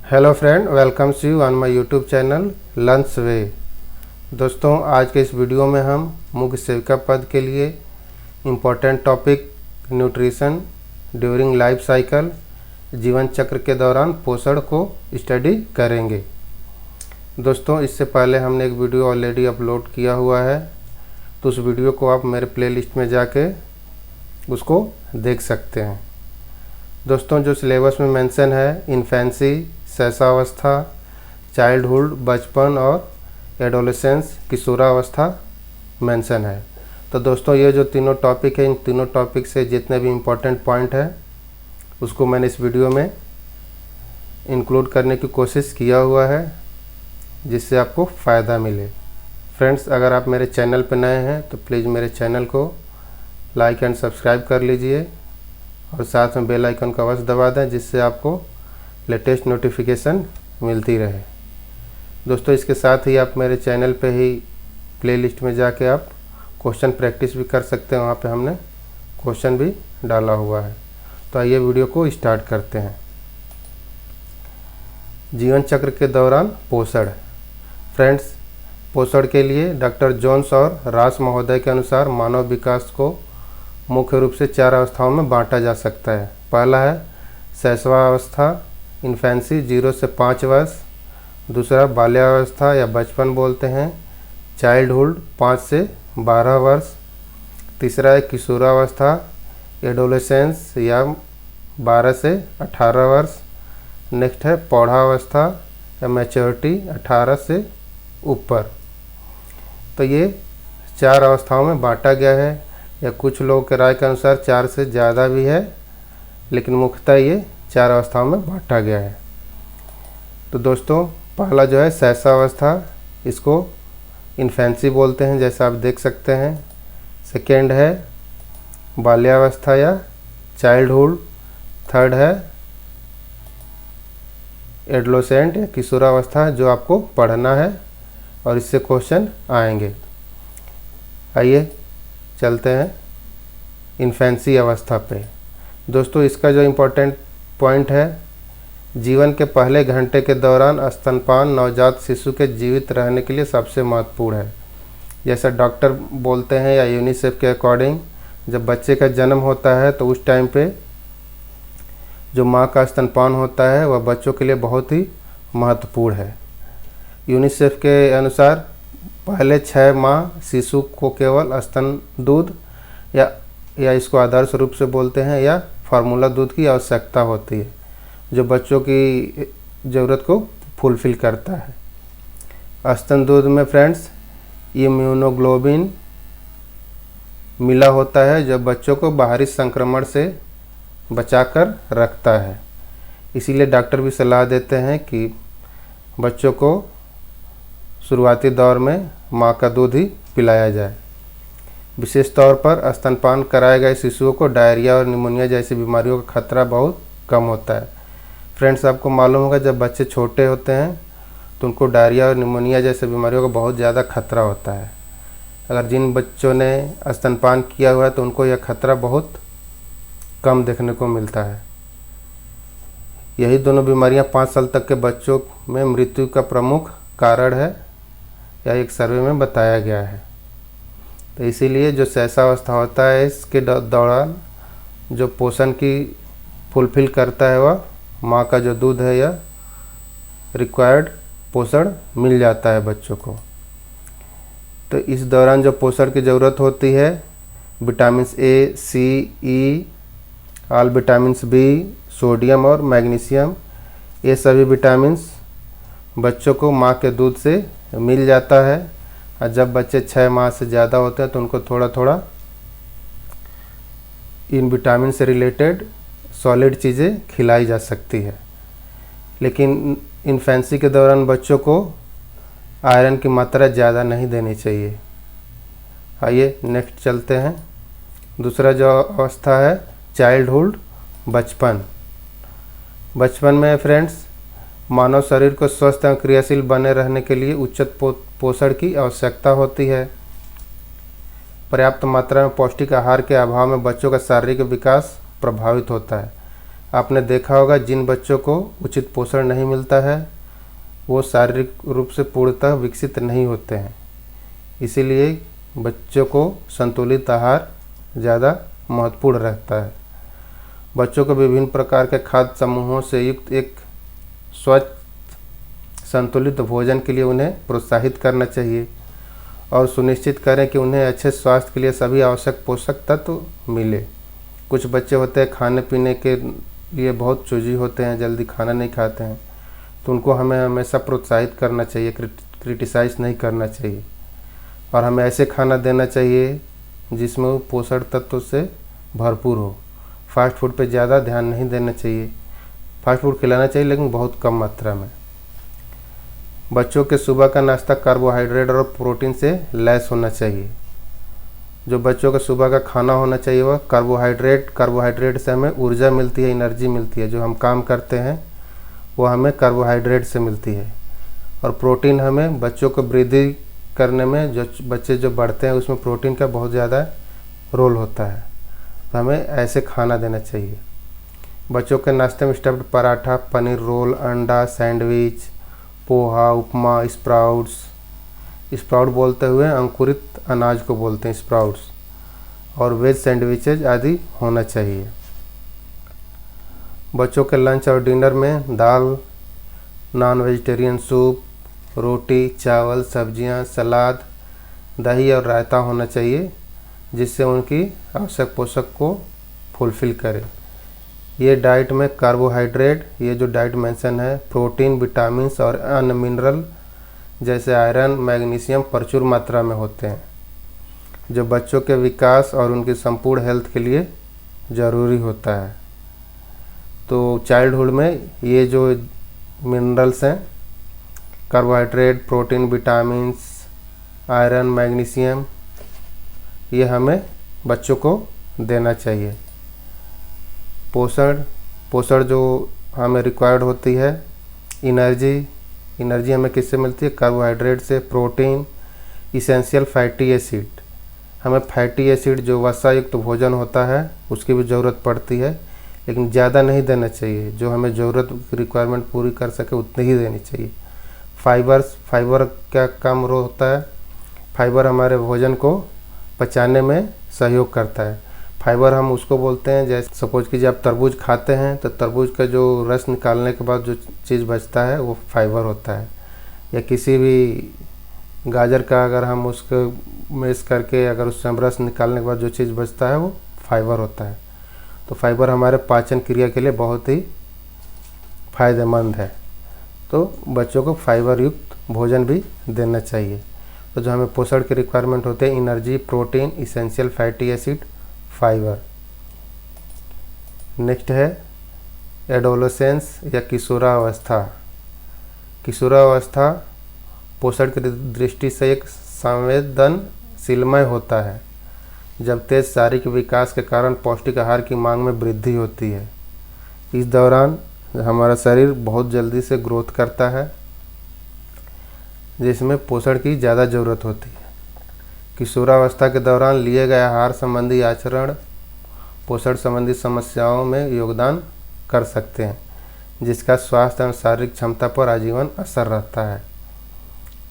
Hello friend, welcomes you on my YouTube channel lunch way. दोस्तों, आज के इस वीडियो में हम मुख्य सेविका पद के लिए important topic nutrition during life cycle, जीवन चक्र के दौरान पोषण को स्टडी करेंगे। दोस्तों, इससे पहले हमने एक वीडियो ऑलरेडी अपलोड किया हुआ है, तो उस वीडियो को आप मेरे प्लेलिस्ट में जाके उसको देख सकते हैं। दोस्तों, जो सिलेबस में मेंशन है इन्फेंसी, शैशवावस्था, चाइल्डहुड बचपन और एडोलेसेंस किशोरावस्था मेंशन है। तो दोस्तों, ये जो तीनों टॉपिक है, इन तीनों टॉपिक से जितने भी इम्पोर्टेंट पॉइंट है उसको मैंने इस वीडियो में इंक्लूड करने की कोशिश किया हुआ है, जिससे आपको फ़ायदा मिले। फ्रेंड्स, अगर आप मेरे चैनल पर नए हैं तो प्लीज़ मेरे चैनल को लाइक एंड सब्सक्राइब कर लीजिए और साथ में बेल आइकन का अवश्य दबा दें, जिससे आपको लेटेस्ट नोटिफिकेशन मिलती रहे। दोस्तों, इसके साथ ही आप मेरे चैनल पे ही प्लेलिस्ट में जाके आप क्वेश्चन प्रैक्टिस भी कर सकते हैं। वहाँ पे हमने क्वेश्चन भी डाला हुआ है। तो आइए वीडियो को स्टार्ट करते हैं। जीवन चक्र के दौरान पोषण। फ्रेंड्स, पोषण के लिए डॉक्टर जोन्स और रास महोदय के अनुसार मानव विकास को मुख्य रूप से 4 अवस्थाओं में बांटा जा सकता है। पहला है शैशवावस्था, इन्फेंसी 0 से 5 वर्ष। दूसरा बाल्यावस्था या बचपन बोलते हैं, चाइल्डहुड 5 से 12 वर्ष। तीसरा है किशोरावस्था, एडोलेसेंस या 12 से 18 वर्ष। नेक्स्ट है प्रौढ़ावस्था या मैच्योरिटी 18 से ऊपर। तो ये 4 अवस्थाओं में बांटा गया है, या कुछ लोगों के राय के अनुसार 4 से ज़्यादा भी है, लेकिन मुख्यतः ये 4 अवस्थाओं में बांटा गया है। तो दोस्तों, पहला जो है शैशवावस्था, इसको इन्फेंसी बोलते हैं, जैसा आप देख सकते हैं। सेकेंड है बाल्यावस्था या चाइल्डहुड। थर्ड है एडोलेसेंट या किशोरावस्था, जो आपको पढ़ना है और इससे क्वेश्चन आएंगे। आइए चलते हैं इन्फेंसी अवस्था पे। दोस्तों, इसका जो इम्पोर्टेंट पॉइंट है, जीवन के पहले घंटे के दौरान स्तनपान नवजात शिशु के जीवित रहने के लिए सबसे महत्वपूर्ण है। जैसा डॉक्टर बोलते हैं या यूनिसेफ के अकॉर्डिंग, जब बच्चे का जन्म होता है तो उस टाइम पे जो माँ का स्तनपान होता है वह बच्चों के लिए बहुत ही महत्वपूर्ण है। यूनिसेफ के अनुसार पहले 6 माह शिशु को केवल स्तन दूध या इसको आदर्श रूप से बोलते हैं या फार्मूला दूध की आवश्यकता होती है, जो बच्चों की ज़रूरत को फुलफ़िल करता है। स्तन दूध में फ्रेंड्स इम्यूनोग्लोबिन मिला होता है, जो बच्चों को बाहरी संक्रमण से बचाकर रखता है। इसीलिए डॉक्टर भी सलाह देते हैं कि बच्चों को शुरुआती दौर में माँ का दूध ही पिलाया जाए। विशेष तौर पर स्तनपान कराए गए शिशुओं को डायरिया और निमोनिया जैसी बीमारियों का खतरा बहुत कम होता है। फ्रेंड्स, आपको मालूम होगा जब बच्चे छोटे होते हैं तो उनको डायरिया और निमोनिया जैसे बीमारियों का बहुत ज़्यादा खतरा होता है। अगर जिन बच्चों ने स्तनपान किया हुआ है तो उनको यह खतरा बहुत कम देखने को मिलता है। यही दोनों बीमारियां 5 साल तक के बच्चों में मृत्यु का प्रमुख कारण है, या एक सर्वे में बताया गया है। तो इसीलिए जो शैशवावस्था होता है, इसके दौरान जो पोषण की फुलफिल करता है वह माँ का जो दूध है या रिक्वायर्ड पोषण मिल जाता है बच्चों को। तो इस दौरान जो पोषण की ज़रूरत होती है, vitamin A, C, E, all vitamins B, sodium और मैग्नीशियम, ये सभी विटामिन्स बच्चों को माँ के दूध से मिल जाता है। और जब बच्चे 6 माह से ज़्यादा होते हैं तो उनको थोड़ा थोड़ा इन विटामिन से रिलेटेड सॉलिड चीज़ें खिलाई जा सकती है। लेकिन इन्फेंसी के दौरान बच्चों को आयरन की मात्रा ज़्यादा नहीं देनी चाहिए। आइए नेक्स्ट चलते हैं। दूसरा जो अवस्था है चाइल्डहुड, बचपन। बचपन में फ्रेंड्स मानव शरीर को स्वस्थ एवं क्रियाशील बने रहने के लिए उचित पोषण की आवश्यकता होती है। पर्याप्त मात्रा में पौष्टिक आहार के अभाव में बच्चों का शारीरिक विकास प्रभावित होता है। आपने देखा होगा जिन बच्चों को उचित पोषण नहीं मिलता है वो शारीरिक रूप से पूर्णतः विकसित नहीं होते हैं। इसीलिए बच्चों को संतुलित आहार ज़्यादा महत्वपूर्ण रहता है। बच्चों को विभिन्न प्रकार के खाद्य समूहों से युक्त एक स्वच्छ संतुलित भोजन के लिए उन्हें प्रोत्साहित करना चाहिए और सुनिश्चित करें कि उन्हें अच्छे स्वास्थ्य के लिए सभी आवश्यक पोषक तत्व मिले। कुछ बच्चे होते हैं खाने पीने के लिए बहुत चूजी होते हैं, जल्दी खाना नहीं खाते हैं, तो उनको हमें हमेशा प्रोत्साहित करना चाहिए, क्रिटिसाइज़ नहीं करना चाहिए। और हमें ऐसे खाना देना चाहिए जिसमें वो पोषण तत्व से भरपूर हो। फास्ट फूड पे ज़्यादा ध्यान नहीं देना चाहिए। फास्ट फूड खिलाना चाहिए लेकिन बहुत कम मात्रा में। बच्चों के सुबह का नाश्ता कार्बोहाइड्रेट और प्रोटीन से लैस होना चाहिए। जो बच्चों का सुबह का खाना होना चाहिए वह कार्बोहाइड्रेट से हमें ऊर्जा मिलती है, एनर्जी मिलती है। जो हम काम करते हैं वो हमें कार्बोहाइड्रेट से मिलती है। और प्रोटीन हमें बच्चों को वृद्धि करने में, जो बच्चे जो बढ़ते हैं उसमें प्रोटीन का बहुत ज़्यादा रोल होता है। तो हमें ऐसे खाना देना चाहिए। बच्चों के नाश्ते में स्टफ्ड पराठा, पनीर रोल, अंडा, सैंडविच, पोहा, उपमा, स्प्राउट बोलते हुए अंकुरित अनाज को बोलते हैं स्प्राउट्स, और वेज सैंडविचेज आदि होना चाहिए। बच्चों के लंच और डिनर में दाल, नॉन वेजिटेरियन सूप, रोटी, चावल, सब्जियां, सलाद, दही और रायता होना चाहिए जिससे उनकी आवश्यक पोषक को फुलफ़िल करे। ये डाइट में कार्बोहाइड्रेट, ये जो डाइट मेंशन है, प्रोटीन, विटामिन्स और अन्य मिनरल जैसे आयरन, मैग्नीशियम प्रचुर मात्रा में होते हैं जो बच्चों के विकास और उनकी संपूर्ण हेल्थ के लिए ज़रूरी होता है। तो चाइल्डहुड में ये जो मिनरल्स हैं, carbohydrate, protein, vitamins, iron, magnesium, ये हमें बच्चों को देना चाहिए। पोषण जो हमें रिक्वायर्ड होती है, एनर्जी हमें किससे मिलती है? कार्बोहाइड्रेट से, प्रोटीन, इसेंशियल फैटी एसिड, हमें फैटी एसिड जो वसा युक्त भोजन होता है उसकी भी ज़रूरत पड़ती है, लेकिन ज़्यादा नहीं देना चाहिए। जो हमें ज़रूरत रिक्वायरमेंट पूरी कर सके उतनी ही देनी चाहिए। फाइबर क्या काम रोल होता है? फाइबर हमारे भोजन को पचाने में सहयोग करता है। फाइबर हम उसको बोलते हैं, जैसे सपोज कीजिए आप तरबूज खाते हैं तो तरबूज का जो रस निकालने के बाद जो चीज़ बचता है वो फाइबर होता है। या किसी भी गाजर का अगर हम उसको मिक्स करके अगर उससे हम रस निकालने के बाद जो चीज़ बचता है वो फाइबर होता है। तो फाइबर हमारे पाचन क्रिया के लिए बहुत ही फायदेमंद है। तो बच्चों को फाइबर युक्त भोजन भी देना चाहिए। तो जो हमें पोषण की रिक्वायरमेंट होते हैं, energy, protein, essential fatty acid, fibre. Next है एडोलेसेंस या किशोरावस्था। किशोरावस्था पोषण की दृष्टि से एक संवेदनशीलमय होता है जब तेज शारीरिक विकास के कारण पौष्टिक आहार की मांग में वृद्धि होती है। इस दौरान हमारा शरीर बहुत जल्दी से ग्रोथ करता है जिसमें पोषण की ज़्यादा ज़रूरत होती है। किशोरावस्था के दौरान लिए गए आहार संबंधी आचरण पोषण संबंधी समस्याओं में योगदान कर सकते हैं, जिसका स्वास्थ्य एवं शारीरिक क्षमता पर आजीवन असर रहता है।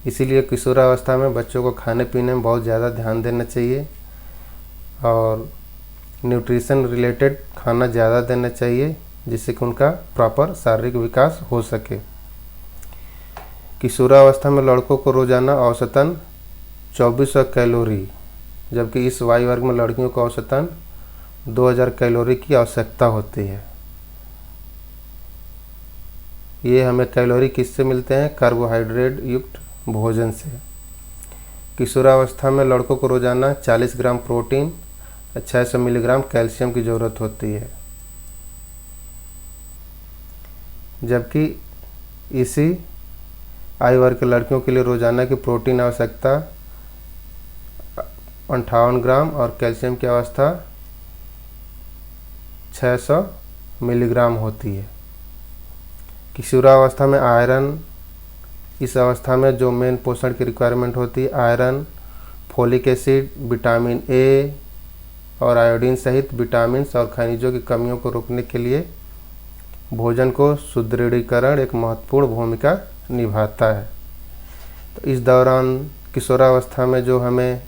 इसीलिए किशोरावस्था में बच्चों को खाने पीने में बहुत ज़्यादा ध्यान देना चाहिए और न्यूट्रिशन रिलेटेड खाना ज़्यादा देना चाहिए जिससे कि उनका प्रॉपर शारीरिक विकास हो सके। किशोरावस्था में लड़कों को रोज़ाना औसतन 2400 कैलोरी, जबकि इस वायु वर्ग में लड़कियों को औसतन 2000 कैलोरी की आवश्यकता होती है। ये हमें कैलोरी किससे मिलते हैं? कार्बोहाइड्रेट युक्त भोजन से। किशोरावस्था में लड़कों को रोज़ाना 40 ग्राम प्रोटीन, 600 मिलीग्राम कैल्शियम की ज़रूरत होती है, जबकि इसी आयु वर्ग के लड़कियों के लिए रोज़ाना की प्रोटीन आवश्यकता 58 ग्राम और कैल्शियम की अवस्था 600 मिलीग्राम होती है। किशोरावस्था में आयरन, इस अवस्था में जो मेन पोषण की रिक्वायरमेंट होती है, iron, folic acid, vitamin A और आयोडीन सहित विटामिन्स और खनिजों की कमियों को रोकने के लिए भोजन को सुदृढ़ीकरण एक महत्वपूर्ण भूमिका निभाता है। तो इस दौरान किशोरावस्था में जो हमें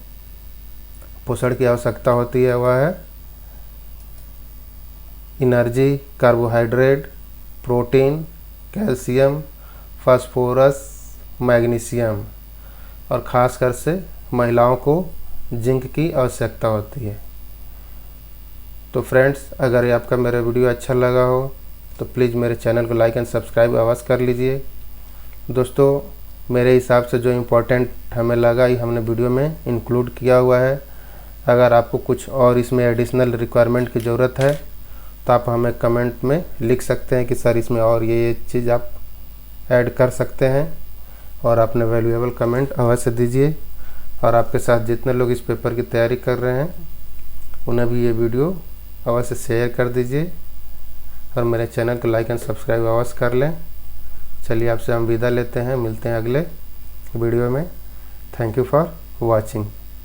पोषण की आवश्यकता होती है वह है energy, carbohydrate, protein, calcium, phosphorus, magnesium और ख़ासकर से महिलाओं को जिंक की आवश्यकता होती है। तो फ्रेंड्स, अगर ये आपका मेरा वीडियो अच्छा लगा हो तो प्लीज़ मेरे चैनल को लाइक एंड सब्सक्राइब अवश्य कर लीजिए। दोस्तों, मेरे हिसाब से जो इम्पोर्टेंट हमें लगा ये हमने वीडियो में इंक्लूड किया हुआ है। अगर आपको कुछ और इसमें एडिशनल रिक्वायरमेंट की ज़रूरत है तो आप हमें कमेंट में लिख सकते हैं कि सर इसमें और ये चीज़ आप ऐड कर सकते हैं, और अपने वैल्यूएबल कमेंट अवश्य दीजिए। और आपके साथ जितने लोग इस पेपर की तैयारी कर रहे हैं उन्हें भी ये वीडियो अवश्य शेयर कर दीजिए, और मेरे चैनल को लाइक एंड सब्सक्राइब अवश्य कर लें। चलिए, आपसे हम विदा लेते हैं, मिलते हैं अगले वीडियो में। Thank you for watching.